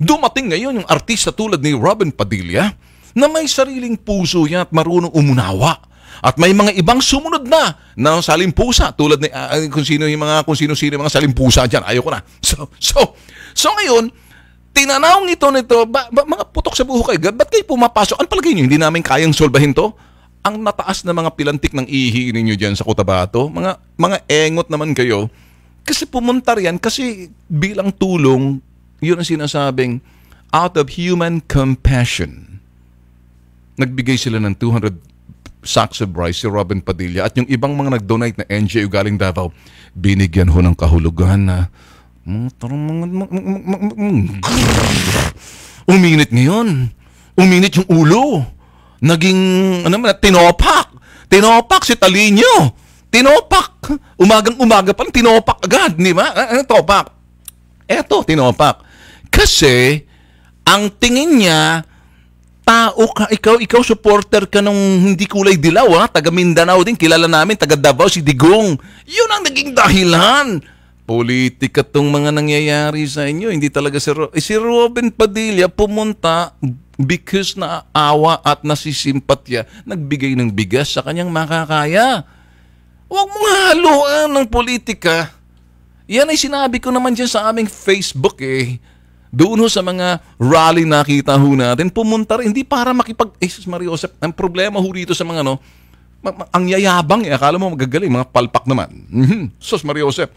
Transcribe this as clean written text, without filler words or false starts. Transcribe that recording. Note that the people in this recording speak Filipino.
Dumating ngayon yung artista tulad ni Robin Padilla na may sariling puso yan at marunong umunawa. At may mga ibang sumunod na salimpusa tulad ni kung sino yung mga salimpusa diyan. Ayoko na. So ngayon, tinanong nito mga putok sa buhok kayo. Ba't kayo pumapasok? Ang palagay niyo, hindi namin kayang solbahin to? Ang nataas na mga pilantik ng ihi ninyo diyan sa Cotabato, mga engot naman kayo. Kasi pumunta yan kasi bilang tulong, yun ang sinasabing out of human compassion. Nagbigay sila ng 200 sacks of rice si Robin Padilla at yung ibang mga nag-donate na NGO galing Davao, binigyan ho ng kahulugan na uminit ngayon. Uminit yung ulo. Naging, tinopak si Talinyo. Tinopak. Umagang-umaga pa, tinopak agad. Di ba? Topak. Eto, tinopak. Kasi, ang tingin niya, tao ka, ikaw supporter ka nung hindi kulay dilaw, ha? Taga Mindanao din, kilala namin, taga Davao, si Digong. Yun ang naging dahilan. Politika tong mga nangyayari sa inyo. Hindi talaga si Robin Padilla pumunta because na awa at nasisimpatya, nagbigay ng bigas sa kanyang makakaya. Huwag mong haluan ng politika. Yan ay sinabi ko naman dyan sa aming Facebook eh. Doon ho sa mga rally nakita ho natin, pumunta rin, hindi para Maria Josep, ang problema ho rito sa mga ang yayabang eh. Akala mo magagaling, mga palpak naman. Sus Maria Josep.